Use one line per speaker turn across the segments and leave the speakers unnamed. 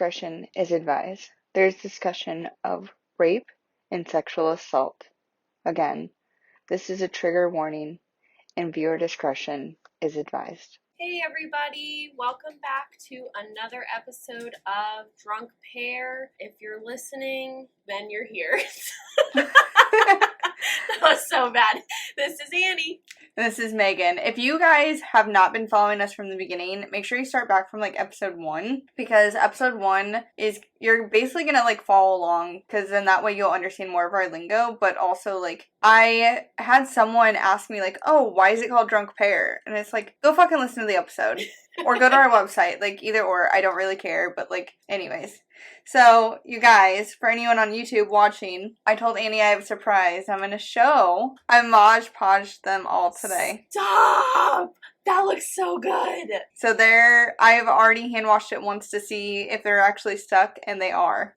discretion is advised. There's discussion of rape and sexual assault. Again, this is a trigger warning and viewer discretion is advised.
Hey everybody, welcome back to another episode of Drunk Pear. If you're listening, then you're here. That was so bad. This is Annie.
This is Megan. If you guys have not been following us from the beginning, make sure you start back from episode 1, because episode 1 is, you're basically gonna follow along, because then that way you'll understand more of our lingo. But also I had someone ask me oh, why is it called Drunk Pear? And it's go fucking listen to the episode or go to our website, either or. I don't really care, but anyways. So, you guys, for anyone on YouTube watching, I told Annie I have a surprise. I'm gonna show. I Mod Podged them all today.
Stop! That looks so good!
So I've already hand washed it once to see if they're actually stuck, and they are.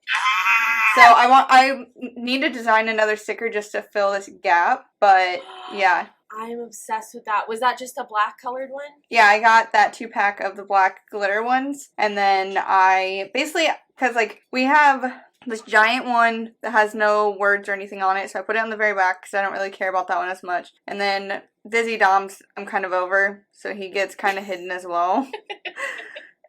So I need to design another sticker just to fill this gap, but yeah.
I'm obsessed with that. Was that just a black colored one?
Yeah, I got that 2-pack of the black glitter ones, and then I basically, because we have this giant one that has no words or anything on it, so I put it on the very back because I don't really care about that one as much. And then Dizzy Dom's I'm kind of over, so he gets kind of hidden as well.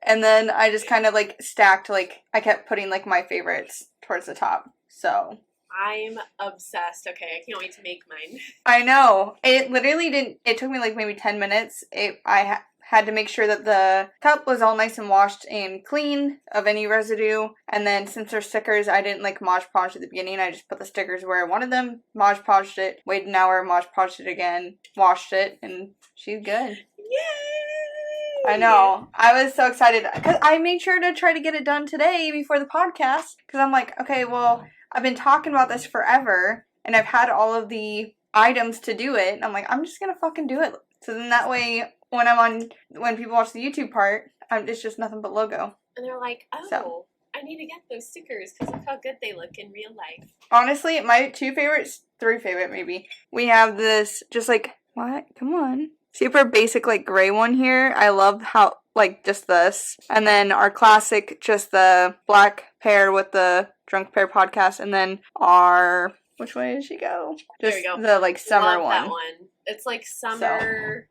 And then I just kind of stacked, I kept putting my favorites towards the top, so.
I'm obsessed. Okay, I can't wait to make mine.
I know. It literally it took me maybe 10 minutes. I had to make sure that the cup was all nice and washed and clean of any residue. And then since they're stickers, I didn't Mod Podge at the beginning. I just put the stickers where I wanted them, Mod Podged it, waited an hour, Mod Podged it again, washed it, and she's good.
Yay!
I know. I was so excited because I made sure to try to get it done today before the podcast, because I'm okay, well, I've been talking about this forever, and I've had all of the items to do it, and I'm I'm just gonna fucking do it. So then that way, when people watch the YouTube part, it's just nothing but logo.
And they're like, oh, so. I need to get those stickers because of how good they look in real life.
Honestly, my 2 favorites, 3 favorite maybe. We have this, just what? Come on. Super basic, gray one here. I love how, just this. And then our classic, just the black pear with the Drunk Pear podcast. And then our, which way did she go? Just
there we
the,
go.
summer
love
one.
That one. It's summer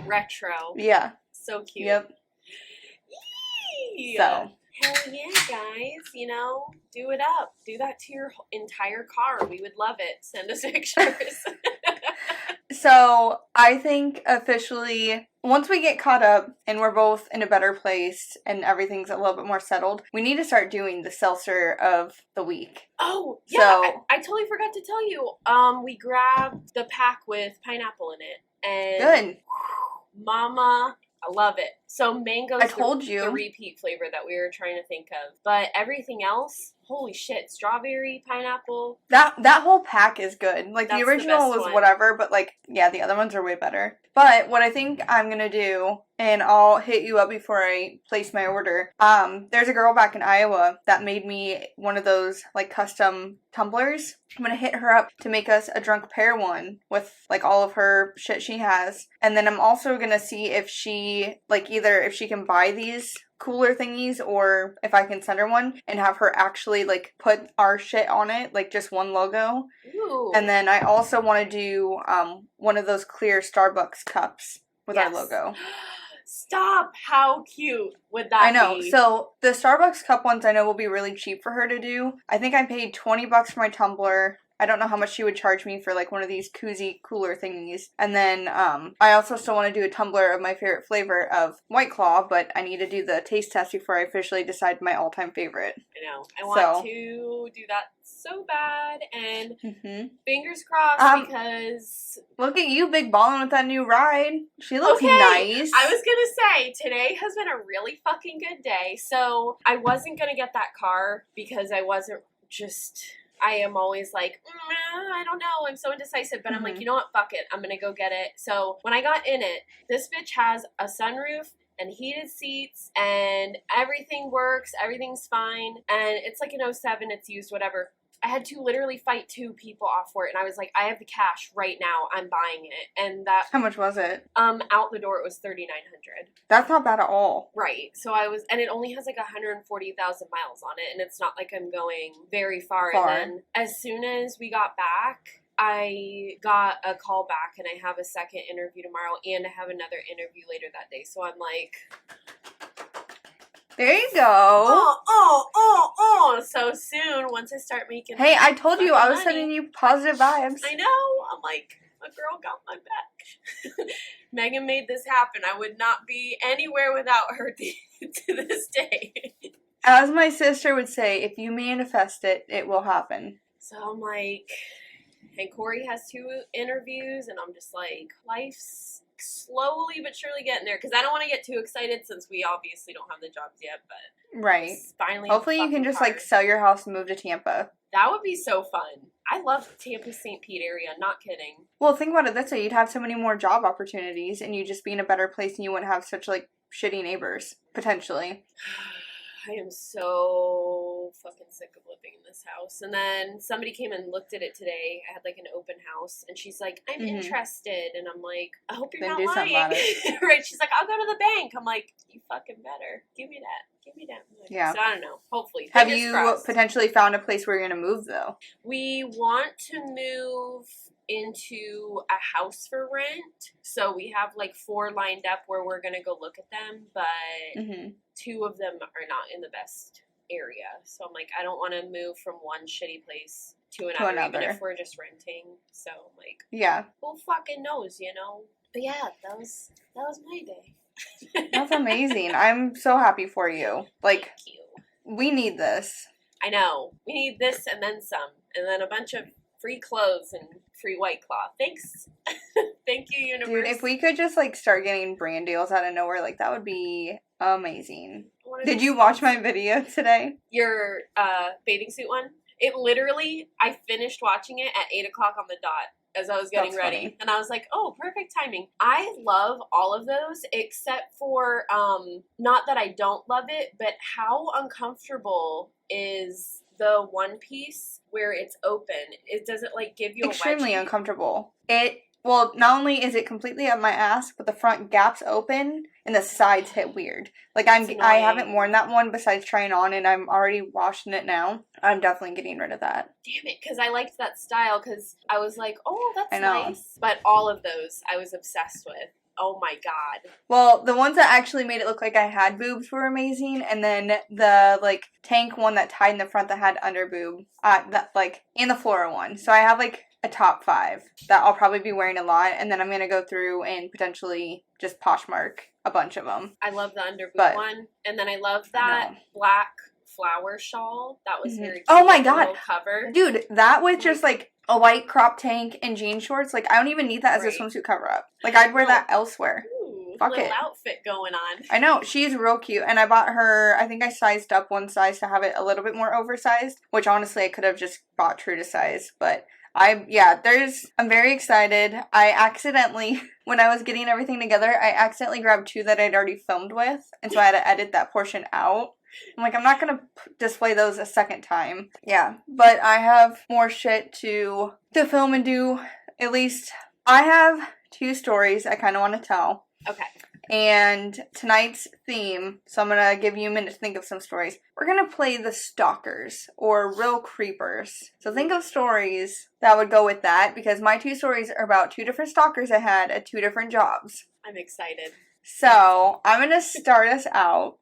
retro.
Yeah.
So cute.
Yep.
Yee!
So.
Hell yeah, guys. Do it up. Do that to your entire car. We would love it. Send us pictures.
So, I think officially, once we get caught up and we're both in a better place and everything's a little bit more settled, we need to start doing the seltzer of the week.
Oh, yeah.
So,
I totally forgot to tell you. We grabbed the pack with pineapple in it. And
good.
Mama, I love it. So mango's
the
repeat flavor that we were trying to think of. But everything else, holy shit, strawberry, pineapple.
That whole pack is good. The original was whatever, but yeah, the other ones are way better. But what I think I'm gonna do, and I'll hit you up before I place my order, there's a girl back in Iowa that made me one of those custom tumblers. I'm gonna hit her up to make us a Drunk Pear one with all of her shit she has. And then I'm also gonna see if she either if she can buy these cooler thingies or if I can send her one and have her actually put our shit on it, just one logo.
Ooh.
And then I also want to do one of those clear Starbucks cups with our logo.
Stop! How cute would that be?
I know. So the Starbucks cup ones I know will be really cheap for her to do. I think I paid $20 for my tumbler. I don't know how much she would charge me for one of these koozie cooler thingies. And then I also still want to do a tumbler of my favorite flavor of White Claw, but I need to do the taste test before I officially decide my all-time favorite.
I know. I want to do that so bad, and fingers crossed because...
Look at you, big ballin' with that new ride. She looks nice.
I was gonna say, today has been a really fucking good day, so I wasn't gonna get that car because I wasn't just... I am always I don't know, I'm so indecisive, but I'm you know what, fuck it, I'm gonna go get it. So when I got in it, this bitch has a sunroof and heated seats and everything works, everything's fine, and it's an '07, it's used, whatever. I had to literally fight 2 people off for it, and I was like, I have the cash right now. I'm buying it. And that
How much was it?
out the door it was $3,900.
That's not bad at all.
Right. So I was, and it only has like 140,000 miles on it, and it's not like I'm going very far. And then as soon as we got back, I got a call back, and I have a second interview tomorrow, and I have another interview later that day. So I'm like,
there you go.
So soon, once I start making,
hey, I told you I was
money,
sending you positive vibes.
I know. I'm like, a girl got my back. Megan made this happen. I would not be anywhere without her to this day.
As my sister would say, if you manifest it, it will happen.
So I'm like, and Corey has 2 interviews, and I'm just like, life's slowly but surely getting there. Because I don't want to get too excited since we obviously don't have the jobs yet, but
right.
Finally,
hopefully you can just like sell your house and move to Tampa.
That would be so fun. I love Tampa, St. Pete area. Not kidding.
Well, think about it this way: you'd have so many more job opportunities, and you'd just be in a better place, and you wouldn't have such like shitty neighbors potentially.
I am so fucking sick of living in this house. And then somebody came and looked at it today. I had like an open house, and she's like, I'm interested. And I'm like, I hope you're
then
not
do
lying.
something about it.
Right. She's like, I'll go to the bank. I'm like, you fucking better. Give me that. Like,
yeah.
So I don't know. Hopefully.
Have you potentially found a place where you're going to move, though?
We want to move into a house for rent. So we have like 4 lined up where we're going to go look at them. But 2 of them are not in the best area. So I'm like, I don't want to move from one shitty place to another. Even if we're just renting. So I'm like,
yeah.
Who fucking knows, you know? But yeah, that was my day.
That's amazing. I'm so happy for you. Like,
thank you.
We need this.
I know. We need this and then some. And then a bunch of free clothes and free White Claw. Thanks. Thank you, universe.
Dude, if we could just like start getting brand deals out of nowhere, like that would be amazing. Did you watch my video today?
Your bathing suit one? It literally, I finished watching it at 8 o'clock on the dot as I was getting ready. Funny. And I was like, oh, perfect timing. I love all of those except for, not that I don't love it, but how uncomfortable is the one piece where it's open? It doesn't like give you
extremely uncomfortable. Well, not only is it completely up my ass, but the front gap's open and the sides hit weird. Like I haven't worn that one besides trying on, and I'm already washing it now. I'm definitely getting rid of that.
Damn it, because I liked that style because I was like, oh, that's nice. But all of those I was obsessed with. Oh my god.
Well, the ones that actually made it look like I had boobs were amazing, and then the like tank one that tied in the front that had under boob, that like and the floral one. So I have like a top 5 that I'll probably be wearing a lot, and then I'm gonna go through and potentially just Poshmark a bunch of them.
I love the under boob one, and then I love that black flower shawl. That was very cute.
Oh my god,
cover,
dude! That with just like a white crop tank and jean shorts. Like I don't even need that as a swimsuit cover up. Like I'd wear that elsewhere. Fuck it.
Outfit going on.
I know, she's real cute, and I bought her, I think I sized up one size to have it a little bit more oversized, which honestly I could have just bought true to size, but I'm very excited. I accidentally, when I was getting everything together, I accidentally grabbed 2 that I'd already filmed with, and so I had to edit that portion out. I'm like, I'm not going to display those a second time. Yeah, but I have more shit to film and do. At least I have 2 stories I kind of want to tell.
Okay.
And tonight's theme, so I'm going to give you a minute to think of some stories. We're going to play the stalkers, or real creepers. So think of stories that would go with that, because my 2 stories are about 2 different stalkers I had at 2 different jobs.
I'm excited.
So, I'm going to start us out.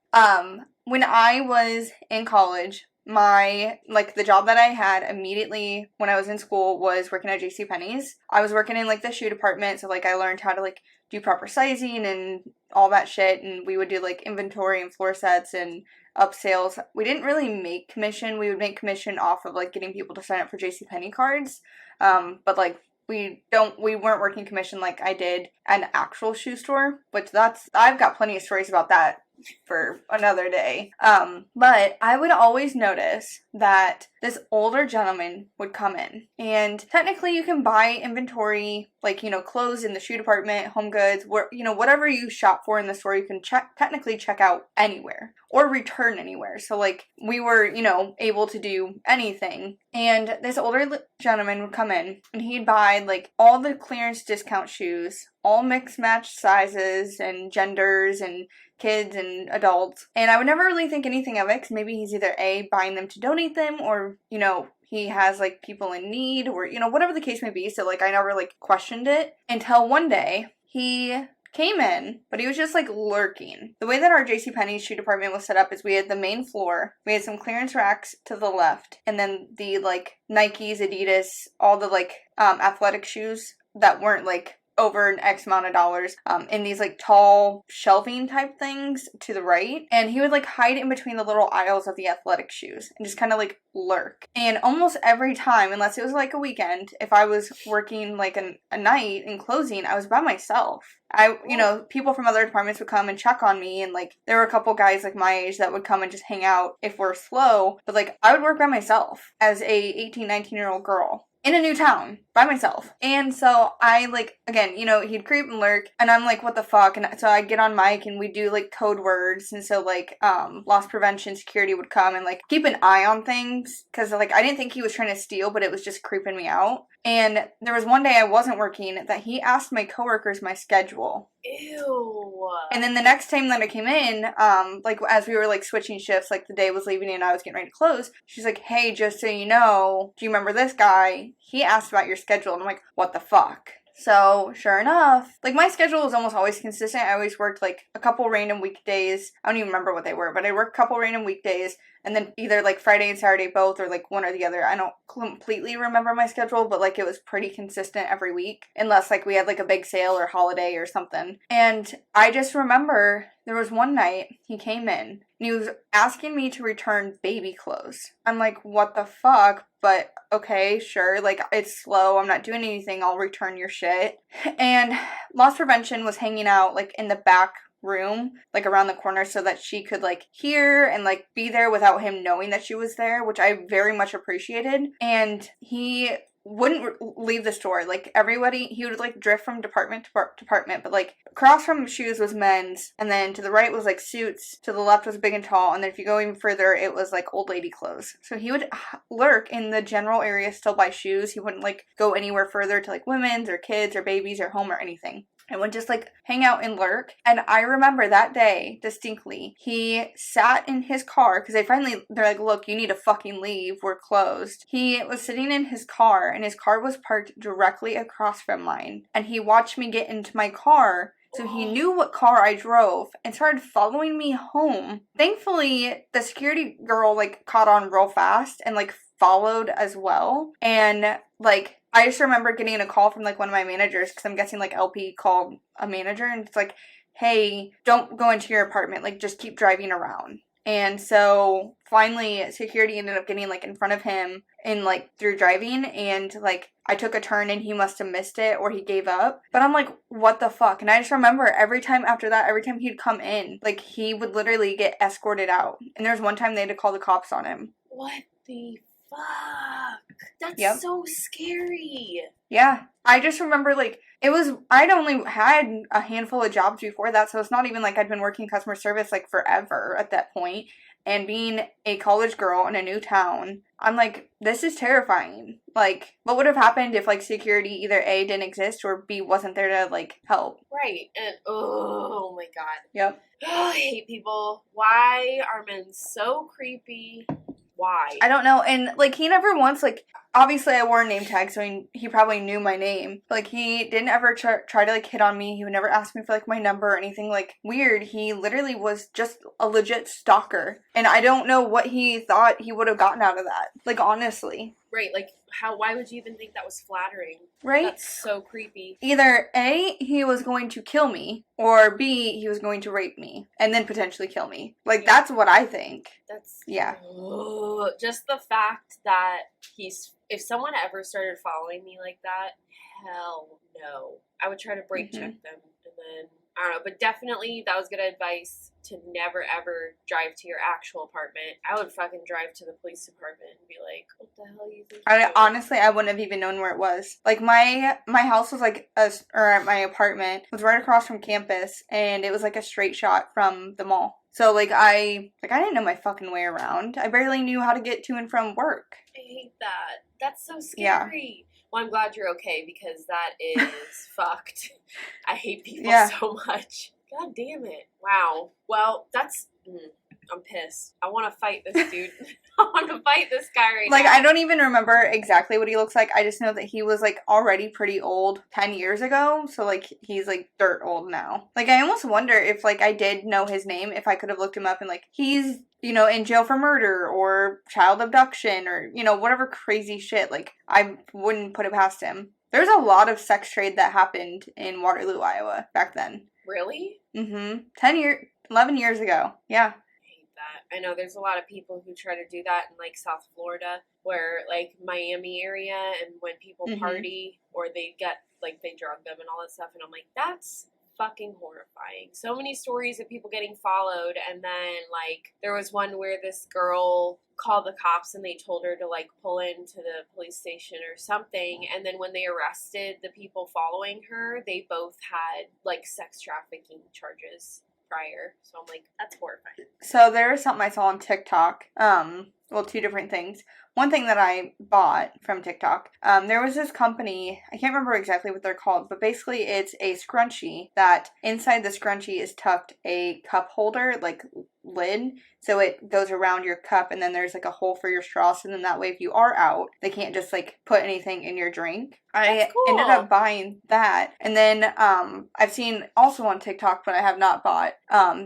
When I was in college, the job that I had immediately when I was in school was working at JCPenney's. I was working in, the shoe department, so, I learned how to, do proper sizing and all that shit, and we would do, inventory and floor sets and upsales. We didn't really make commission. We would make commission off of, getting people to sign up for JCPenney cards, but, we weren't working commission like I did at an actual shoe store, which I've got plenty of stories about that for another day. But I would always notice that this older gentleman would come in. And technically you can buy inventory, like, clothes in the shoe department, home goods, whatever you shop for in the store, you can technically check out anywhere or return anywhere. So, like, we were, able to do anything. And this older gentleman would come in and he'd buy, like, all the clearance discount shoes, all mixed match sizes and genders and kids and adults. And I would never really think anything of it, because maybe he's either A, buying them to donate them, or, he has, like, people in need, or, whatever the case may be. So, like, I never, like, questioned it until one day he came in, but he was just, like, lurking. The way that our JCPenney shoe department was set up is we had the main floor, we had some clearance racks to the left, and then the, like, Nikes, Adidas, all the, like, athletic shoes that weren't, like, over an X amount of dollars, in these, like, tall shelving type things to the right. And he would, like, hide in between the little aisles of the athletic shoes and just kind of, like, lurk. And almost every time, unless it was, like, a weekend, if I was working, like, a night in closing, I was by myself. People from other departments would come and check on me, and, like, there were a couple guys, like, my age that would come and just hang out if we're slow, but, like, I would work by myself as a 18, 19-year-old girl in a new town by myself. And so I, like, again, he'd creep and lurk, and I'm like, what the fuck? And so I'd get on mic and we'd do, like, code words. And so, like, loss prevention security would come and, like, keep an eye on things, because, like, I didn't think he was trying to steal, but it was just creeping me out. And there was one day I wasn't working that he asked my coworkers my schedule.
Ew.
And then the next time that I came in, like, as we were, like, switching shifts, like, the day was leaving and I was getting ready to close, she's like, hey, just so you know, do you remember this guy? He asked about your schedule. And I'm like, what the fuck? So, sure enough, like, my schedule was almost always consistent. I always worked, like, a couple random weekdays. I don't even remember what they were, but I worked a couple random weekdays, and then either, like, Friday and Saturday both, or, like, one or the other. I don't completely remember my schedule, but, like, it was pretty consistent every week, unless, like, we had, like, a big sale or holiday or something. And I just remember there was one night he came in, and he was asking me to return baby clothes. I'm like, what the fuck? But okay, sure, like, it's slow, I'm not doing anything, I'll return your shit. And loss prevention was hanging out, like, in the back room, like, around the corner, so that she could, like, hear and, like, be there without him knowing that she was there, which I very much appreciated. And he wouldn't leave the store. Like, everybody, he would, like, drift from department to department, but, like, across from shoes was men's, and then to the right was, like, suits, to the left was big and tall, and then if you go even further, it was, like, old lady clothes. So he would lurk in the general area, still buy shoes. He wouldn't, like, go anywhere further to, like, women's or kids or babies or home or anything. And would just, like, hang out and lurk. And I remember that day distinctly, he sat in his car, because they're like, look, you need to fucking leave, we're closed. He was sitting in his car, and his car was parked directly across from mine. And he watched me get into my car, so he knew what car I drove, and started following me home. Thankfully, the security girl, like, caught on real fast, and, like, followed as well. And, like, I just remember getting a call from, like, one of my managers, because I'm guessing, like, LP called a manager, and it's like, hey, don't go into your apartment, like, just keep driving around. And so, finally, security ended up getting, like, in front of him in, like, through driving, and, like, I took a turn and he must have missed it, or he gave up. But I'm like, what the fuck? And I just remember every time after that, every time he'd come in, like, he would literally get escorted out. And there was one time they had to call the cops on him.
What the fuck? That's so scary.
Yeah. I just remember, like, I'd only had a handful of jobs before that, so it's not even like I'd been working customer service, like, forever at that point. And being a college girl in a new town, I'm like, this is terrifying. Like, what would have happened if, like, security either A, didn't exist, or B, wasn't there to, like, help?
Right. And, oh my god.
Yep.
Oh, I hate people. Why are men so creepy? Why?
I don't know. And, like, he never once, like, obviously I wore a name tag, so he probably knew my name. But, like, he didn't ever try to, like, hit on me. He would never ask me for, like, my number or anything, like, weird. He literally was just a legit stalker. And I don't know what he thought he would have gotten out of that. Like, honestly.
Right, like, why would you even think that was flattering?
Right?
That's so creepy.
Either A, he was going to kill me, or B, he was going to rape me, and then potentially kill me. Like, that's what I think.
That's...
Yeah.
Just the fact that if someone ever started following me like that, hell no. I would try to brake check them, and then I don't know, but definitely that was good advice to never ever drive to your actual apartment. I would fucking drive to the police department and be like, what the hell you think you're doing?
Honestly, I wouldn't have even known where it was. Like, my house was like, or my apartment was right across from campus, and it was like a straight shot from the mall. So, like, I didn't know my fucking way around. I barely knew how to get to and from work.
I hate that. That's so scary. Yeah. Well, I'm glad you're okay because that is fucked. I hate people so much. God damn it. Wow. Well, that's... I'm pissed. I want to fight this dude. I want to fight this guy right now.
Like, I don't even remember exactly what he looks like. I just know that he was, like, already pretty old 10 years ago. So, like, he's, like, dirt old now. Like, I almost wonder if, like, I did know his name, if I could have looked him up and, like, he's, you know, in jail for murder or child abduction or, you know, whatever crazy shit. Like, I wouldn't put it past him. There's a lot of sex trade that happened in Waterloo, Iowa back then.
Really?
11 years ago. Yeah.
I know there's a lot of people who try to do that in, like, South Florida, where, like, Miami area, and when people party, or they get, like, they drug them and all that stuff, and I'm like, that's fucking horrifying. So many stories of people getting followed, and then, like, there was one where this girl called the cops, and they told her to, like, pull into the police station or something, and then when they arrested the people following her, they both had, like, sex trafficking charges prior. So I'm like, that's horrifying.
So there was something I saw on TikTok. Well, two different things. One thing that I bought from TikTok, there was this company, I can't remember exactly what they're called, but basically it's a scrunchie that inside the scrunchie is tucked a cup holder, like lid, so it goes around your cup, and then there's like a hole for your straw, so then that way if you are out, they can't just like put anything in your drink. I ended up buying that, and then I've seen also on TikTok, but I have not bought,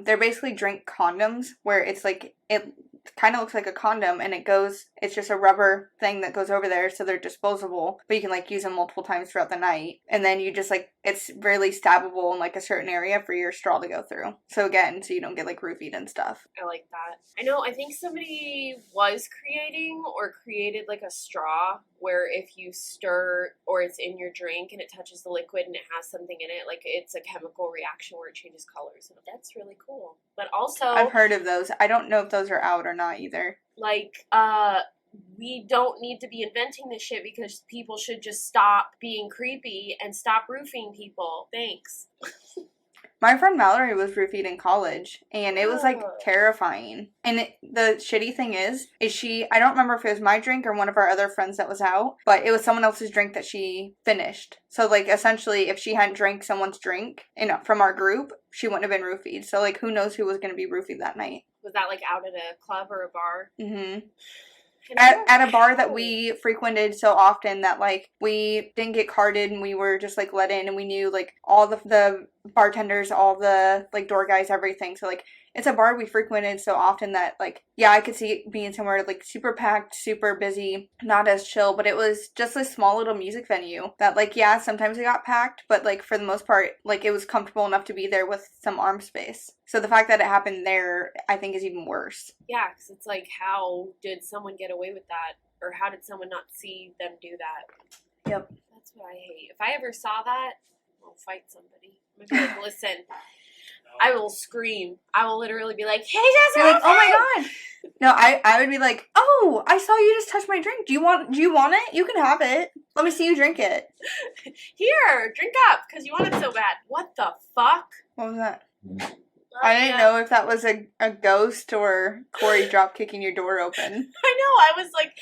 they're basically drink condoms, where it's like, it kind of looks like a condom, and it's just a rubber thing that goes over there, so they're disposable, but you can like use them multiple times throughout the night, and then you just like, it's really stabbable in like a certain area for your straw to go through, so again, so you don't get like roofied and stuff.
I like that. I know, I think somebody was created like a straw where if you stir or it's in your drink and it touches the liquid and it has something in it, like it's a chemical reaction where it changes colors. That's really cool. But also,
I've heard of those. I don't know if those are out or not either.
Like, we don't need to be inventing this shit because people should just stop being creepy and stop roofing people. Thanks.
My friend Mallory was roofied in college, and it was, like, terrifying. And the shitty thing is I don't remember if it was my drink or one of our other friends that was out, but it was someone else's drink that she finished. So, like, essentially, if she hadn't drank someone's drink from our group, she wouldn't have been roofied. So, like, who knows who was going to be roofied that night.
Was that, like, out at a club or a bar?
Mm-hmm. At a bar that we frequented so often that, like, we didn't get carded and we were just, like, let in, and we knew, like, all the bartenders, all the, like, door guys, everything. So, like, it's a bar we frequented so often that, like, yeah, I could see it being somewhere, like, super packed, super busy, not as chill, but it was just a small little music venue that, like, yeah, sometimes it got packed, but, like, for the most part, like, it was comfortable enough to be there with some arm space. So the fact that it happened there, I think, is even worse.
Yeah, because it's like, how did someone get away with that? Or how did someone not see them do that?
Yep.
That's what I hate. If I ever saw that, I'll fight somebody. I'm gonna be like, listen, I will scream. I will literally be like, hey, Jessica!
You're like, oh my god! No, I would be like, oh, I saw you just touch my drink. Do you want it? You can have it. Let me see you drink it.
Here, drink up, because you want it so bad. What the fuck?
What was that? I didn't know if that was a ghost or Corey drop kicking your door open.
I know. I was like,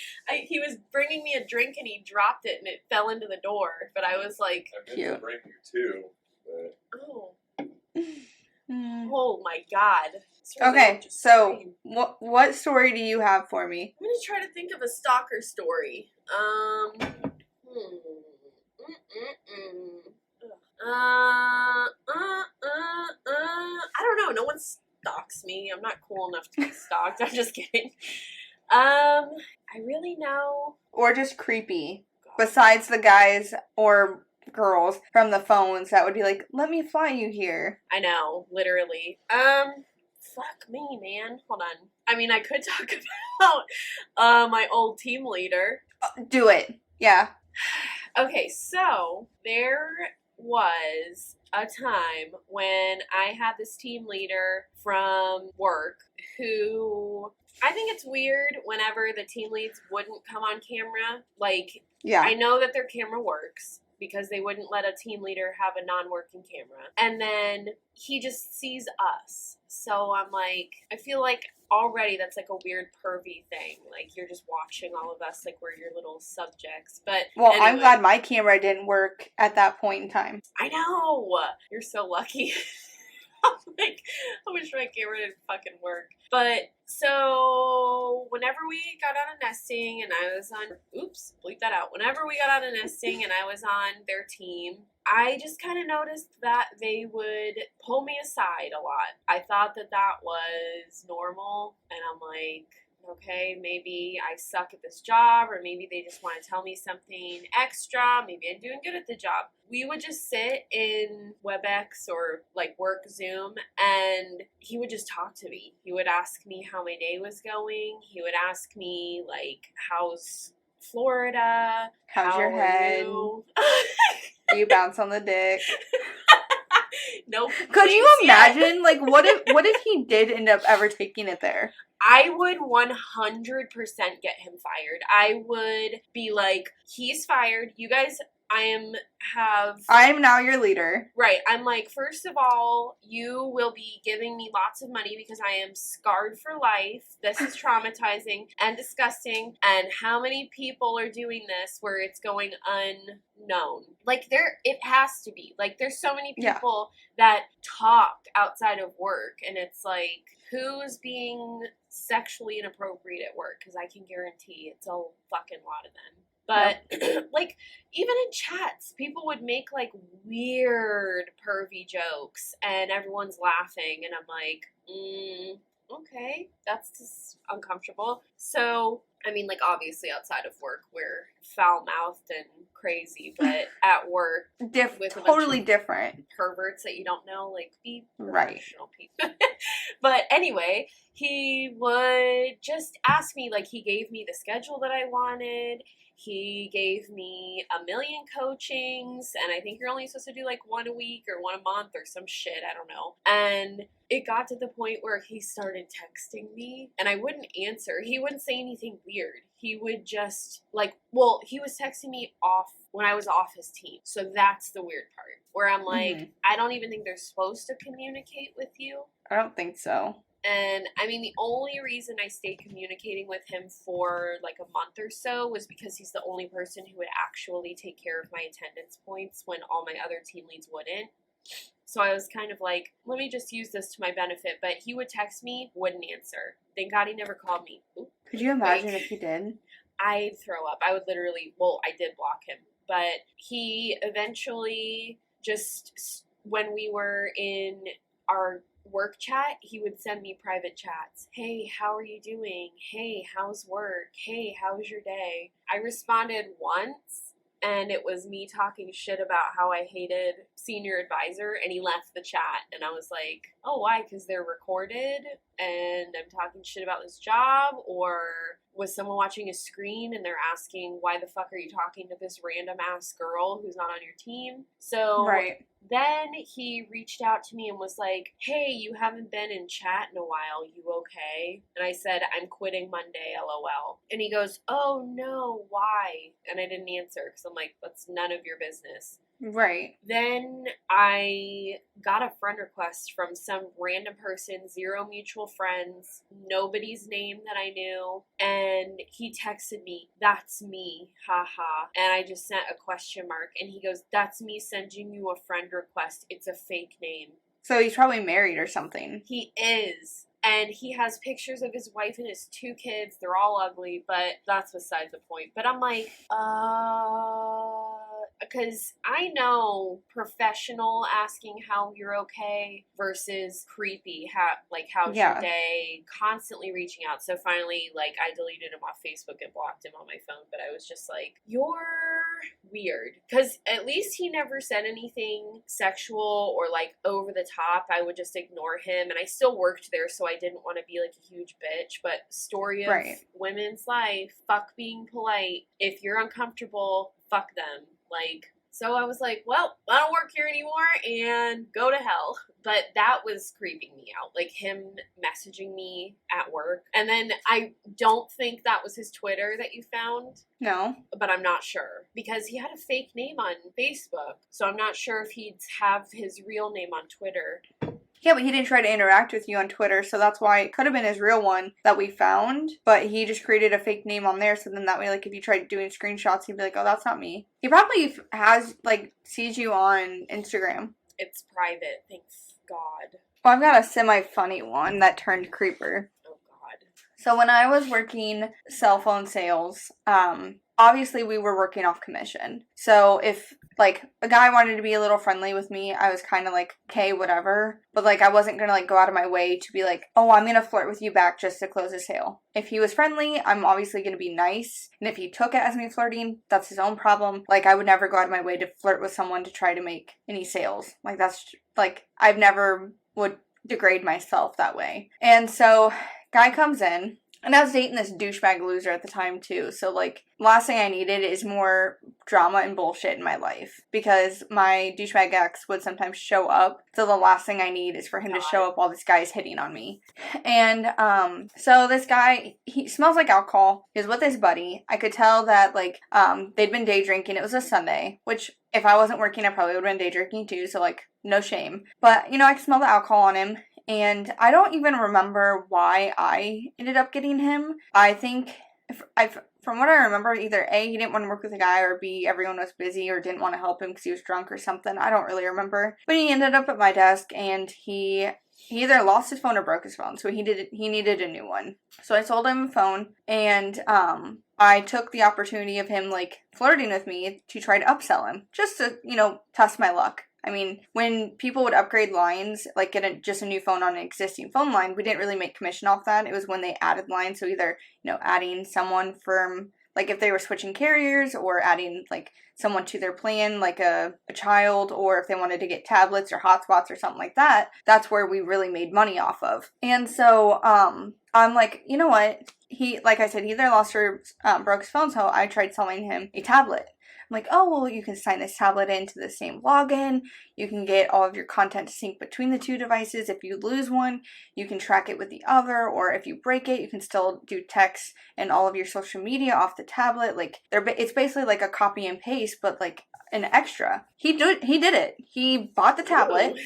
he was bringing me a drink and he dropped it and it fell into the door. But I was like,
I meant to bring you too. But...
Oh my god.
Okay, so what story do you have for me?
I'm gonna try to think of a stalker story. I don't know. No one stalks me. I'm not cool enough to be stalked. I'm just kidding. I really know.
Or just creepy. God. Besides the guys or girls from the phones that would be like, let me fly you here.
I know, literally. Fuck me, man. Hold on. I mean, I could talk about my old team leader.
Do it. Yeah.
Okay, so there was a time when I had this team leader from work who, I think it's weird whenever the team leads wouldn't come on camera. Like,
Yeah.
I know that their camera works because they wouldn't let a team leader have a non-working camera. And then he just sees us. So I'm like, I feel like already that's like a weird pervy thing. Like, you're just watching all of us like we're your little subjects. But
Well,
anyway,
I'm glad my camera didn't work at that point in time.
I know. You're so lucky. I'm like, I wish my camera didn't fucking work. But so whenever we got out of nesting and I was on, oops, bleep that out. Whenever we got out of nesting and I was on their team, I just kind of noticed that they would pull me aside a lot. I thought that that was normal, and I'm like, okay, maybe I suck at this job, or maybe they just want to tell me something extra. Maybe I'm doing good at the job. We would just sit in WebEx or like work Zoom, and he would just talk to me. He would ask me how my day was going. He would ask me, like, how's Florida?
How's your head?
You?
Do you bounce on the dick?
Nope.
Could you imagine, like, what if he did end up ever taking it there?
I would 100% get him fired. I would be like, he's fired. You guys, I am
now your leader.
Right. I'm like, first of all, you will be giving me lots of money because I am scarred for life. This is traumatizing and disgusting. And how many people are doing this where it's going unknown? Like, it has to be. Like, there's so many people that talk outside of work, and it's like, who's being sexually inappropriate at work? Because I can guarantee it's a fucking lot of them. But, like, even in chats, people would make, like, weird, pervy jokes, and everyone's laughing, and I'm like, okay, that's just uncomfortable. So, I mean, like, obviously outside of work, we're foul-mouthed and crazy, but at work, with a
totally
bunch of
different
perverts that you don't know, like, be
right.
Professional people. But anyway, he would just ask me, like, he gave me the schedule that I wanted. He gave me 1 million coachings, and I think you're only supposed to do like 1 a week or 1 a month or some shit, I don't know. And it got to the point where he started texting me, and I wouldn't answer. He wouldn't say anything weird. He would just, like, well, he was texting me off when I was off his team. So that's the weird part, where I'm like, I don't even think they're supposed to communicate with you.
I don't think so.
And, I mean, the only reason I stayed communicating with him for, like, a month or so was because he's the only person who would actually take care of my attendance points when all my other team leads wouldn't. So I was kind of like, let me just use this to my benefit. But he would text me, wouldn't answer. Thank God he never called me. Oop.
Could you imagine if he did?
I'd throw up. I would literally, well, I did block him. But he eventually just, when we were in our work chat, he would send me private chats. Hey, how are you doing? Hey, how's work? Hey, how's your day? I responded once, and it was me talking shit about how I hated senior advisor, and he left the chat, and I was like, oh, why? Because they're recorded, and I'm talking shit about this job, or was someone watching a screen and they're asking, why the fuck are you talking to this random ass girl who's not on your team? So then he reached out to me and was like, hey, you haven't been in chat in a while. You okay? And I said, I'm quitting Monday, LOL. And he goes, oh no, why? And I didn't answer because I'm like, that's none of your business.
Right.
Then I got a friend request from some random person, 0 mutual friends, nobody's name that I knew, and he texted me, that's me, haha. And I just sent a question mark, and he goes, that's me sending you a friend request, it's a fake name.
So he's probably married or something.
He is. And he has pictures of his wife and his 2 kids. They're all ugly, but that's beside the point. But I'm like, because I know professional asking how you're okay versus creepy, how's your day, constantly reaching out. So finally, like, I deleted him off Facebook and blocked him on my phone. But I was just like, you're weird. Because at least he never said anything sexual or, like, over the top. I would just ignore him. And I still worked there, so I didn't want to be, like, a huge bitch. But story of women's life, fuck being polite. If you're uncomfortable, fuck them. Like, So I was like, well, I don't work here anymore and go to hell. But that was creeping me out. Like him messaging me at work. And then I don't think that was his Twitter that you found.
No.
But I'm not sure. Because he had a fake name on Facebook. So I'm not sure if he'd have his real name on Twitter.
Yeah, but he didn't try to interact with you on Twitter, so that's why it could have been his real one that we found, but he just created a fake name on there, so then that way, like, if you tried doing screenshots, he'd be like, oh, that's not me. He probably has, like, sees you on Instagram.
It's private, thank God.
Well, I've got a semi-funny one that turned creeper.
Oh, God.
So when I was working cell phone sales, obviously we were working off commission. So if, like, a guy wanted to be a little friendly with me, I was kind of like, okay, whatever. But, like, I wasn't going to, like, go out of my way to be like, oh, I'm going to flirt with you back just to close a sale. If he was friendly, I'm obviously going to be nice. And if he took it as me flirting, that's his own problem. Like, I would never go out of my way to flirt with someone to try to make any sales. Like, that's, like, I've never would degrade myself that way. And so, guy comes in. And I was dating this douchebag loser at the time, too. So, like, last thing I needed is more drama and bullshit in my life. Because my douchebag ex would sometimes show up. So the last thing I need is for him to show up while this guy is hitting on me. And, so this guy, he smells like alcohol. He was with his buddy. I could tell that, like, they'd been day drinking. It was a Sunday. Which, if I wasn't working, I probably would have been day drinking, too. So, like, no shame. But, you know, I could smell the alcohol on him. And I don't even remember why I ended up getting him. I think, from what I remember, either A, he didn't want to work with a guy, or B, everyone was busy or didn't want to help him because he was drunk or something. I don't really remember. But he ended up at my desk, and he either lost his phone or broke his phone, so he needed a new one. So I sold him a phone, and I took the opportunity of him, like, flirting with me to try to upsell him, just to, you know, test my luck. I mean, when people would upgrade lines, like get just a new phone on an existing phone line, we didn't really make commission off that. It was when they added lines, so either, you know, adding someone from, like if they were switching carriers, or adding, like, someone to their plan, like a child, or if they wanted to get tablets or hotspots or something like that, that's where we really made money off of. And so, I'm like, you know what? He, like I said, he either lost or broke his phone, so I tried selling him a tablet. I'm like, oh, well, you can sign this tablet into the same login. You can get all of your content to sync between the two devices. If you lose one, you can track it with the other. Or if you break it, you can still do text and all of your social media off the tablet. Like, it's basically like a copy and paste, but like an extra. He did it. He bought the tablet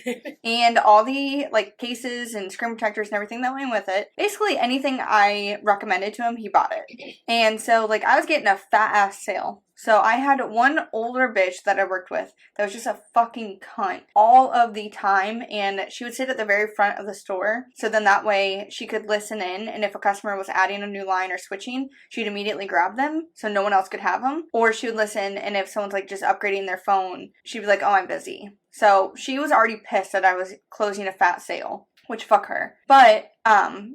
and all the, like, cases and screen protectors and everything that went with it. Basically anything I recommended to him, he bought it. And so, like, I was getting a fat ass sale. So I had one older bitch that I worked with that was just a fucking cunt all of the time, and she would sit at the very front of the store, so then that way she could listen in, and if a customer was adding a new line or switching, she'd immediately grab them so no one else could have them. Or she would listen, and if someone's, like, just upgrading their phone, she'd be like, oh, I'm busy. So she was already pissed that I was closing a fat sale, which, fuck her. But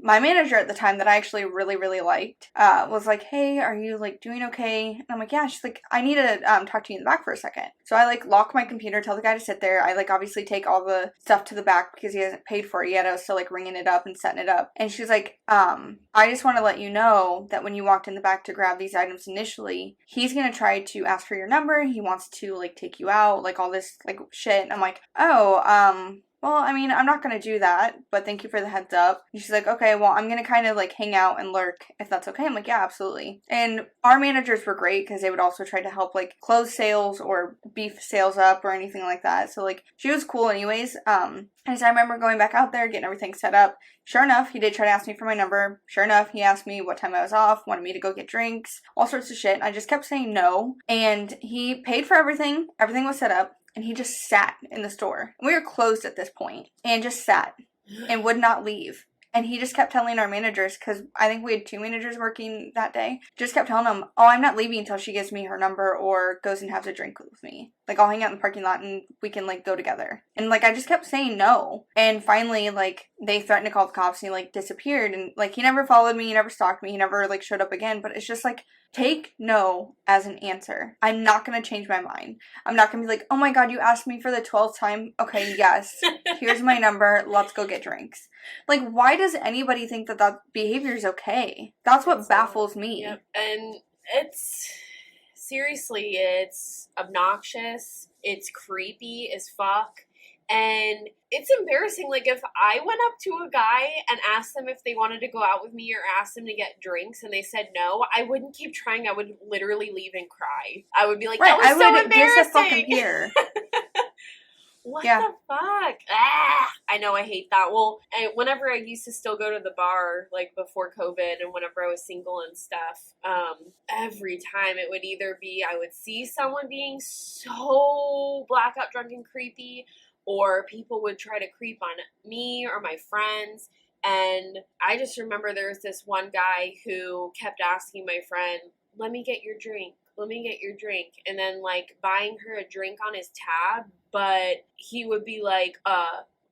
my manager at the time that I actually really, really liked was like, hey, are you, like, doing okay? And I'm like, yeah. She's like, I need to talk to you in the back for a second. So I, like, lock my computer, tell the guy to sit there. I, like, obviously take all the stuff to the back because he hasn't paid for it yet. I was still, like, ringing it up and setting it up. And she's like, I just want to let you know that when you walked in the back to grab these items initially, he's going to try to ask for your number. He wants to, like, take you out, like, all this, like, shit. And I'm like, oh, well, I mean, I'm not going to do that, but thank you for the heads up. And she's like, okay, well, I'm going to kind of, like, hang out and lurk if that's okay. I'm like, yeah, absolutely. And our managers were great because they would also try to help, like, close sales or beef sales up or anything like that. So, like, she was cool anyways. And so I remember going back out there, getting everything set up. Sure enough, he did try to ask me for my number. Sure enough, he asked me what time I was off, wanted me to go get drinks, all sorts of shit. I just kept saying no. And he paid for everything. Everything was set up. And he just sat in the store. We were closed at this point. And just sat. And would not leave. And he just kept telling our managers, because I think we had 2 managers working that day, just kept telling them, oh, I'm not leaving until she gives me her number or goes and has a drink with me. Like, I'll hang out in the parking lot and we can, like, go together. And, like, I just kept saying no. And finally, like, they threatened to call the cops and he, like, disappeared. And, like, he never followed me, he never stalked me, he never, like, showed up again. But it's just, like, take no as an answer. I'm not going to change my mind. I'm not going to be like, oh my god, you asked me for the 12th time? Okay, yes. Here's my number. Let's go get drinks. Like, why does anybody think that behavior is okay? That's what baffles me.
Yep. And it's seriously, it's obnoxious. It's creepy as fuck. And it's embarrassing. Like, if I went up to a guy and asked them if they wanted to go out with me or asked them to get drinks and they said no, I wouldn't keep trying. I would literally leave and cry. I would be like, that was so embarrassing.
Fucking Pear.
What the fuck? Ah! I know, I hate that. Well, whenever I used to still go to the bar, like before COVID and whenever I was single and stuff, every time it would either be I would see someone being so blackout drunk and creepy, or people would try to creep on me or my friends. And I just remember there was this one guy who kept asking my friend, let me get your drink. Let me get your drink. And then, like, buying her a drink on his tab. But he would be like,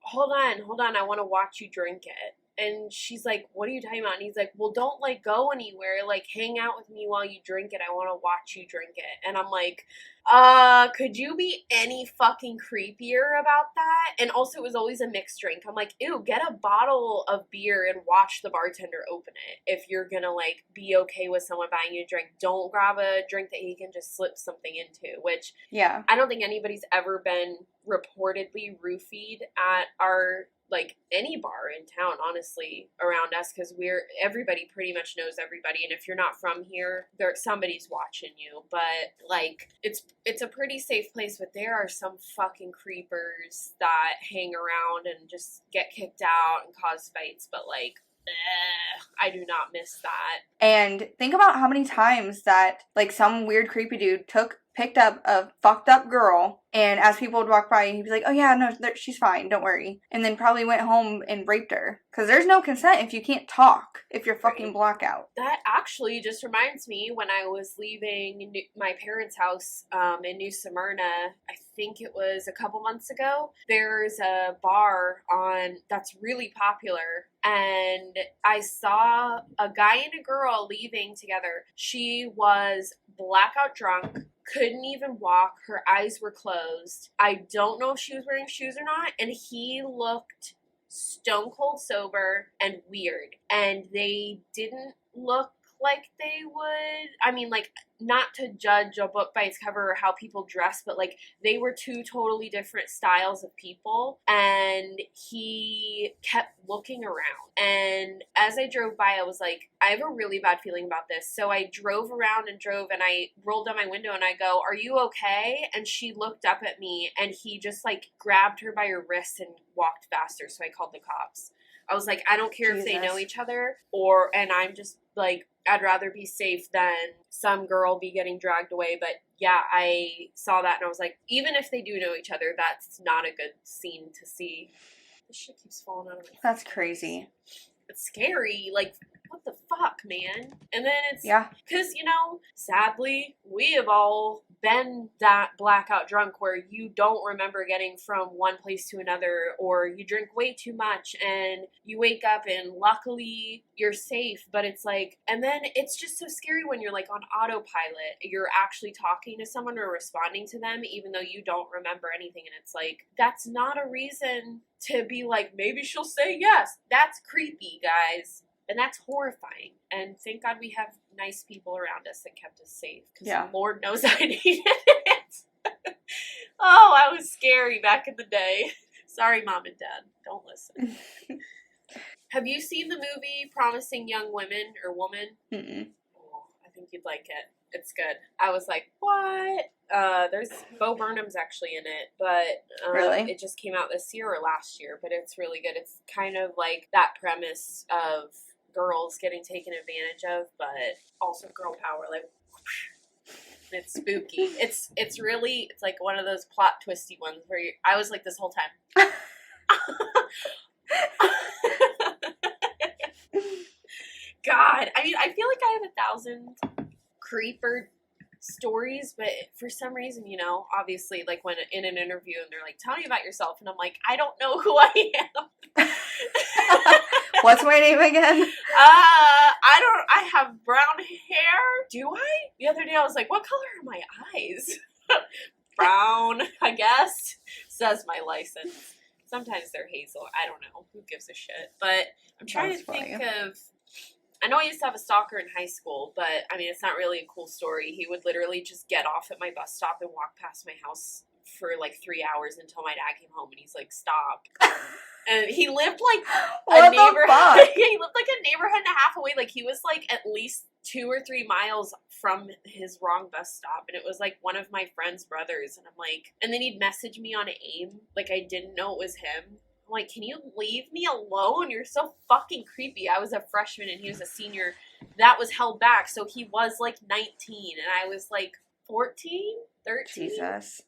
hold on, I want to watch you drink it. And she's like, what are you talking about? And he's like, well, don't, like, go anywhere. Like, hang out with me while you drink it. I want to watch you drink it. And I'm like, could you be any fucking creepier about that? And also, it was always a mixed drink. I'm like, ew, get a bottle of beer and watch the bartender open it. If you're gonna, like, be okay with someone buying you a drink, don't grab a drink that he can just slip something into, which
yeah,
I don't think anybody's ever been reportedly roofied at our, like, any bar in town, honestly, around us, because everybody pretty much knows everybody, and if you're not from here, somebody's watching you. But, like, it's a pretty safe place, but there are some fucking creepers that hang around and just get kicked out and cause fights, but, like, I do not miss that.
And think about how many times that, like, some weird creepy dude picked up a fucked up girl, and as people would walk by, he'd be like, oh yeah, no, she's fine, don't worry. And then probably went home and raped her. Because there's no consent if you can't talk, if you're fucking blackout.
That actually just reminds me, when I was leaving my parents' house in New Smyrna, I think it was a couple months ago, there's a bar that's really popular, and I saw a guy and a girl leaving together. She was blackout drunk, couldn't even walk, her eyes were closed. I don't know if she was wearing shoes or not, and he looked stone cold sober and weird, and they didn't look like they would, I mean, like, not to judge a book by its cover or how people dress, but, like, they were two totally different styles of people, and he kept looking around. And as I drove by, I was like, I have a really bad feeling about this. So I drove around and I rolled down my window and I go, are you okay? And she looked up at me, and he just, like, grabbed her by her wrist and walked faster, so I called the cops. I was like, I don't care if they know each other, and I'm just, like, I'd rather be safe than some girl be getting dragged away. But yeah, I saw that and I was like, even if they do know each other, that's not a good scene to see. This shit keeps falling out of my face.
That's crazy.
It's scary. Like, what the fuck, man? And then it's,
yeah,
because, you know, sadly, we have all been that blackout drunk where you don't remember getting from one place to another, or you drink way too much and you wake up and luckily you're safe, but it's like, and then it's just so scary when you're, like, on autopilot. You're actually talking to someone or responding to them even though you don't remember anything, and it's like, that's not a reason to be like, maybe she'll say yes. That's creepy, guys. And that's horrifying. And thank God we have nice people around us that kept us safe. Because Lord knows I needed it. Oh, I was scary back in the day. Sorry, Mom and Dad. Don't listen. Have you seen the movie Promising Young Women or Woman?
Mm-mm.
Oh, I think you'd like it. It's good. I was like, what? There's Bo Burnham's actually in it, but
really?
It just came out this year or last year, but it's really good. It's kind of like that premise of girls getting taken advantage of, but also girl power. Like, it's spooky. It's really, it's like one of those plot twisty ones where I was like this whole time. God, I mean, I feel like I have 1,000 creeper stories, but for some reason, you know, obviously, like, when in an interview and they're like, tell me about yourself, and I'm like, I don't know who I am.
What's my name again?
I have brown hair. Do I? The other day I was like, what color are my eyes? Brown, I guess, says my license. Sometimes they're hazel. I don't know. Who gives a shit? But I'm trying to think of I know I used to have a stalker in high school, but I mean, it's not really a cool story. He would literally just get off at my bus stop and walk past my house for like 3 hours until my dad came home, and he's like, "Stop." And he lived like
What
a
the
neighborhood.
fuck?
He lived like a neighborhood and a half away. Like he was like at least 2 or 3 miles from his wrong bus stop, and it was like one of my friend's brothers. And I'm like, and then he'd message me on AIM, like I didn't know it was him. I'm like, can you leave me alone? You're so fucking creepy. I was a freshman and he was a senior. That was held back, so he was like 19, and I was like 14, 13.
Jesus.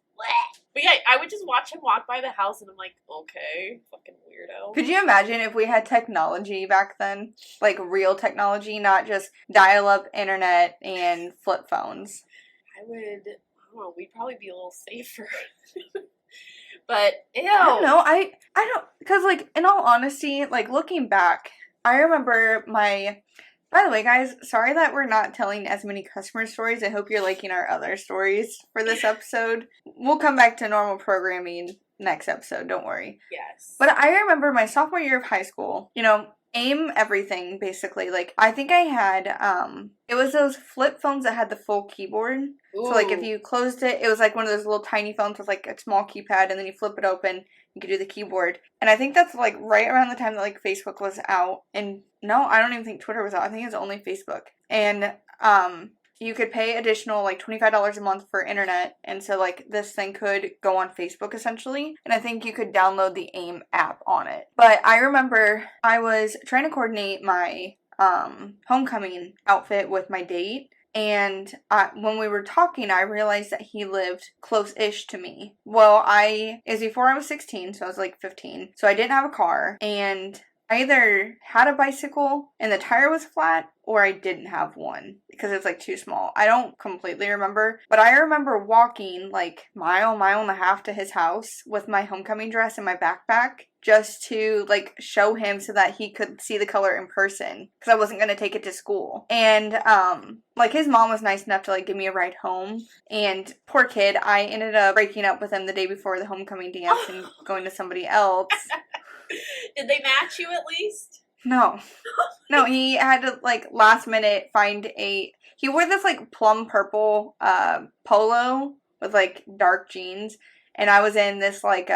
But yeah, I would just watch him walk by the house, and I'm like, okay, fucking weirdo.
Could you imagine if we had technology back then? Like real technology, not just dial-up internet and flip phones.
I don't know, we'd probably be a little safer. But, ew.
I don't know. I don't, because, like, in all honesty, like, looking back, I remember by the way, guys, sorry that we're not telling as many customer stories. I hope you're liking our other stories for this episode. We'll come back to normal programming next episode, don't worry.
Yes.
But I remember my sophomore year of high school, AIM everything, basically. Like, I think I had, it was those flip phones that had the full keyboard.
Ooh.
So, like, if you closed it, it was like one of those little tiny phones with, like, a small keypad, and then you flip it open, you could do the keyboard. And I think that's, like, right around the time that, like, Facebook was out. And, no, I don't even think Twitter was out. I think it was only Facebook. And, you could pay additional, like, $25 a month for internet, and so, like, this thing could go on Facebook, essentially, and I think you could download the AIM app on it. But I remember I was trying to coordinate my, homecoming outfit with my date, and when we were talking, I realized that he lived close-ish to me. Well, it was before I was 16, so I was, like, 15, so I didn't have a car, and I either had a bicycle and the tire was flat, or I didn't have one because it's like too small. I don't completely remember, but I remember walking like mile and a half to his house with my homecoming dress and my backpack just to like show him so that he could see the color in person because I wasn't going to take it to school. And like his mom was nice enough to like give me a ride home, and poor kid, I ended up breaking up with him the day before the homecoming dance and going to somebody else.
Did they match you at least?
No, he had to, like, last minute find he wore this, like, plum purple, polo with, like, dark jeans, and I was in this, like,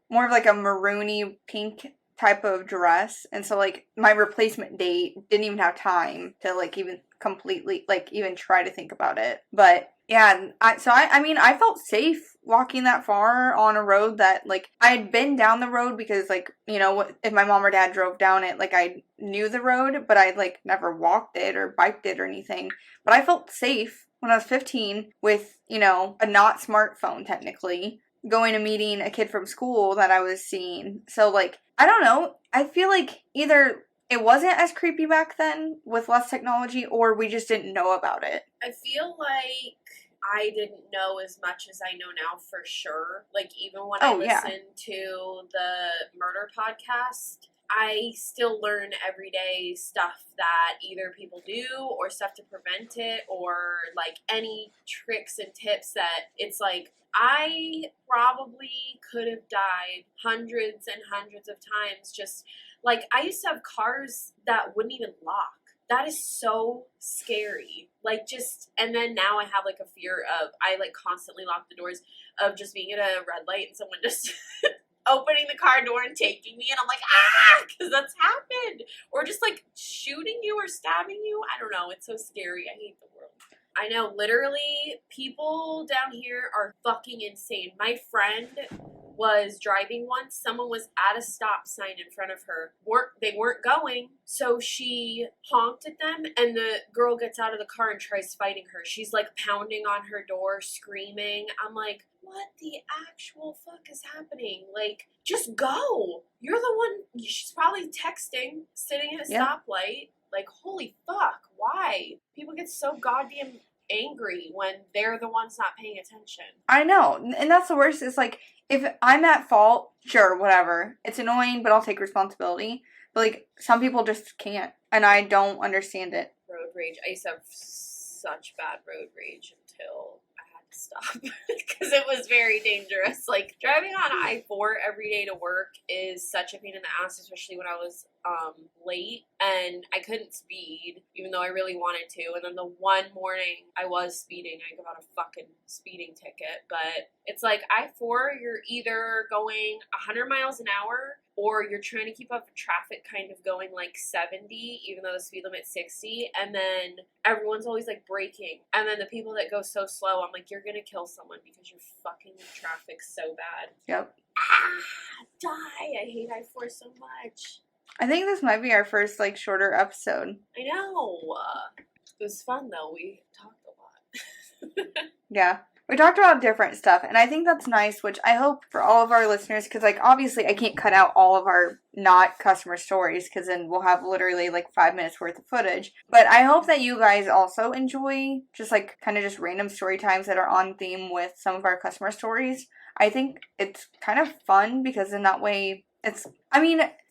more of, like, a maroony pink type of dress, and so, like, my replacement date didn't even have time to, like, even completely, like, even try to think about it, but yeah, I mean, I felt safe walking that far on a road that, like, I had been down the road because, like, if my mom or dad drove down it, like, I knew the road, but I, like, never walked it or biked it or anything. But I felt safe when I was 15 with, a not smartphone, technically, going and meeting a kid from school that I was seeing. So, like, I don't know. I feel like either it wasn't as creepy back then with less technology, or we just didn't know about it.
I feel like I didn't know as much as I know now for sure. Like, even when I listened to the murder podcast, I still learn every day stuff that either people do or stuff to prevent it, or like any tricks and tips that it's like, I probably could have died hundreds and hundreds of times. Just like, I used to have cars that wouldn't even lock. That is so scary. Like, just, and then now I have like a fear of, I like constantly lock the doors of just being at a red light and someone just opening the car door and taking me, and I'm like, because that's happened. Or just like shooting you or stabbing you. I don't know. It's so scary. I hate the world. I know, literally, people down here are fucking insane. My friend was driving once. Someone was at a stop sign in front of her. They weren't going, so she honked at them, and the girl gets out of the car and tries fighting her. She's, like, pounding on her door, screaming. I'm like, what the actual fuck is happening? Like, just go. You're the one. She's probably texting, sitting at a stoplight. Like, holy fuck, why? People get so goddamn angry when they're the ones not paying attention.
I know, and that's the worst. Is like, if I'm at fault, sure, whatever. It's annoying, but I'll take responsibility. But, like, some people just can't, and I don't understand it.
Road rage. I used to have such bad road rage until I had stop because it was very dangerous. Like, driving on I-4 every day to work is such a pain in the ass, especially when I was late and I couldn't speed, even though I really wanted to. And then the one morning I was speeding, I got a fucking speeding ticket. But it's like I-4, you're either going 100 miles an hour or you're trying to keep up with traffic kind of going like 70, even though the speed limit's 60, and then everyone's always like braking. And then the people that go so slow, I'm like, you're gonna kill someone because you're fucking traffic so bad.
Yep.
Die! I hate I-4 so much.
I think this might be our first, like, shorter episode.
I know. It was fun, though. We talked a lot.
Yeah. We talked about different stuff, and I think that's nice, which I hope for all of our listeners, because, like, obviously I can't cut out all of our not customer stories, because then we'll have literally, like, 5 minutes worth of footage. But I hope that you guys also enjoy just, like, kind of just random story times that are on theme with some of our customer stories. I think it's kind of fun, because in that way,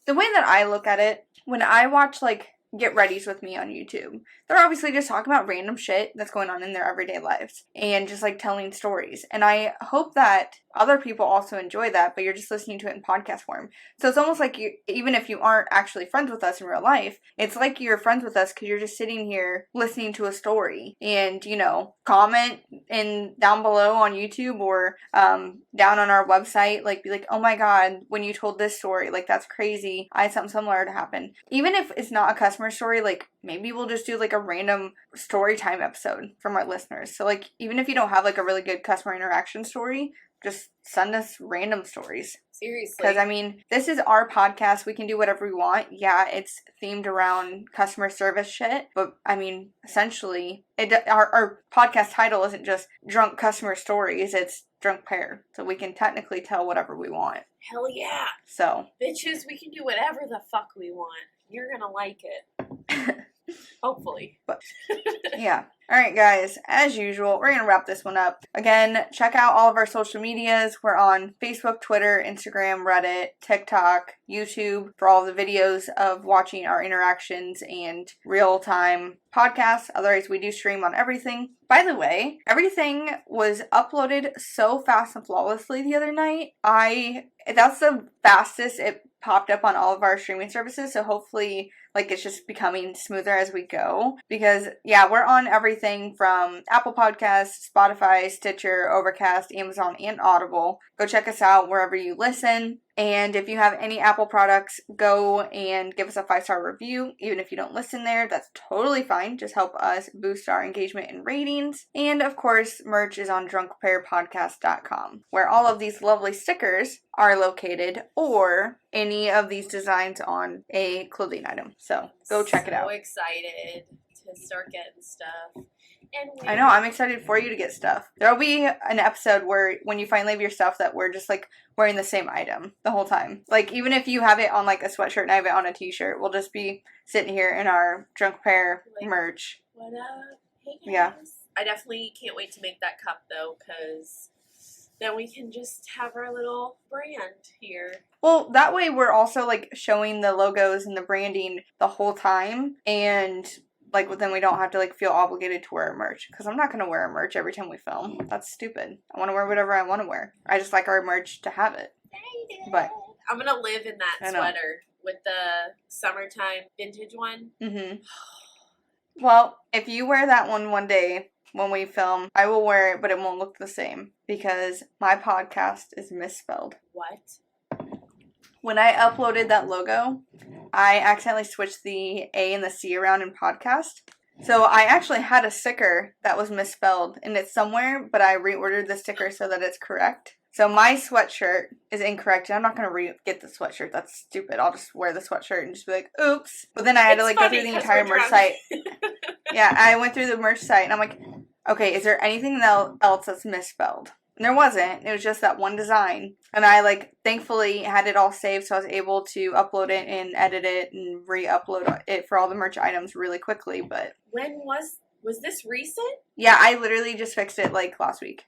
the way that I look at it, when I watch, like, Get Readies with me on YouTube, they're obviously just talking about random shit that's going on in their everyday lives and just, like, telling stories. And I hope that other people also enjoy that, but you're just listening to it in podcast form. So it's almost like even if you aren't actually friends with us in real life, it's like you're friends with us because you're just sitting here listening to a story. And, you know, comment down below on YouTube or down on our website, like, be like, oh my god, when you told this story, like, that's crazy. I had something similar to happen. Even if it's not a customer story, like, maybe we'll just do, like, a random story time episode from our listeners. So, like, even if you don't have, like, a really good customer interaction story, just send us random stories.
Seriously.
Because, I mean, this is our podcast. We can do whatever we want. Yeah, it's themed around customer service shit. But, I mean, essentially, our podcast title isn't just Drunk Customer Stories. It's Drunk Pear. So we can technically tell whatever we want.
Hell yeah.
So.
Bitches, we can do whatever the fuck we want. You're gonna like it. Hopefully.
But, yeah. Alright, guys. As usual, we're going to wrap this one up. Again, check out all of our social medias. We're on Facebook, Twitter, Instagram, Reddit, TikTok, YouTube for all the videos of watching our interactions and real-time podcasts. Otherwise, we do stream on everything. By the way, everything was uploaded so fast and flawlessly the other night. That's the fastest it popped up on all of our streaming services, so hopefully, like, it's just becoming smoother as we go. Because, yeah, we're on everything from Apple Podcasts, Spotify, Stitcher, Overcast, Amazon, and Audible. Go check us out wherever you listen. And if you have any Apple products, go and give us a 5-star review. Even if you don't listen there, that's totally fine. Just help us boost our engagement and ratings. And of course, merch is on drunkpearpodcast.com, where all of these lovely stickers are located, or any of these designs on a clothing item. So go check it out.
So excited to start getting stuff. And
I know, I'm excited for you to get stuff. There'll be an episode where when you finally have your stuff that we're just, like, wearing the same item the whole time. Like, even if you have it on, like, a sweatshirt and I have it on a t-shirt, we'll just be sitting here in our Drunk Pear merch.
What up? Hey guys.
Yeah.
I definitely can't wait to make that cup, though, because then we can just have our little brand here.
Well, that way we're also, like, showing the logos and the branding the whole time, and, like, then we don't have to, like, feel obligated to wear a merch. Because I'm not going to wear a merch every time we film. That's stupid. I want to wear whatever I want to wear. I just like our merch to have it. But
I'm going to live in that sweater with the summertime vintage one.
Mm-hmm. Well, if you wear that one day when we film, I will wear it, but it won't look the same. Because my podcast is misspelled.
What?
When I uploaded that logo, I accidentally switched the A and the C around in podcast. So I actually had a sticker that was misspelled, and it's somewhere, but I reordered the sticker so that it's correct. So my sweatshirt is incorrect, and I'm not going to get the sweatshirt. That's stupid. I'll just wear the sweatshirt and just be like, oops. But then I had to, like, go through the entire merch site. Yeah, I went through the merch site, and I'm like, okay, is there anything else that's misspelled? And there wasn't. It was just that one design. And I, like, thankfully had it all saved, so I was able to upload it and edit it and re-upload it for all the merch items really quickly, but...
When was this recent?
Yeah, I literally just fixed it, like, last week.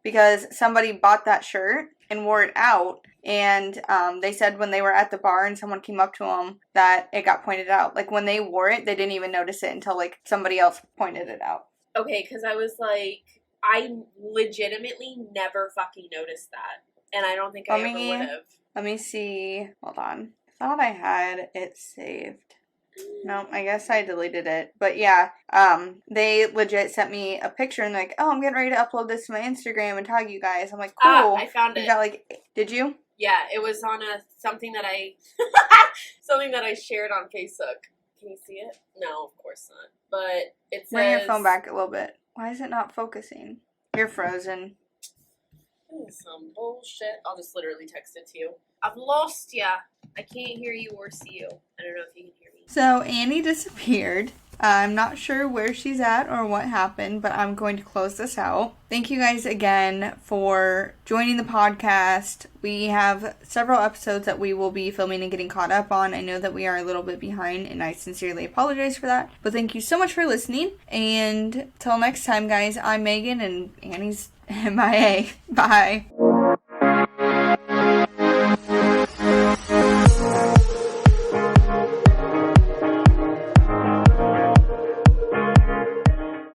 Because somebody bought that shirt and wore it out, and they said when they were at the bar and someone came up to them that it got pointed out. Like, when they wore it, they didn't even notice it until, like, somebody else pointed it out.
Okay, because I was like, I legitimately never fucking noticed that. And I don't think I ever would have.
Let me see. Hold on. I thought I had it saved. No, I guess I deleted it. But yeah, they legit sent me a picture and like, oh, I'm getting ready to upload this to my Instagram and tag you guys. I'm like, cool.
I found it.
You got like, did you?
Yeah, it was on something that I something that I shared on Facebook. Can you see it? No, of course not. But it says...
Bring your phone back a little bit. Why is it not focusing? You're frozen.
Some bullshit. I'll just literally text it to you. I've lost ya. I can't hear you or see you. I don't know if you can hear me.
So Annie disappeared. I'm not sure where she's at or what happened, but I'm going to close this out. Thank you guys again for joining the podcast. We have several episodes that we will be filming and getting caught up on. I know that we are a little bit behind, and I sincerely apologize for that. But thank you so much for listening. And till next time, guys, I'm Megan, and Annie's MIA. Bye.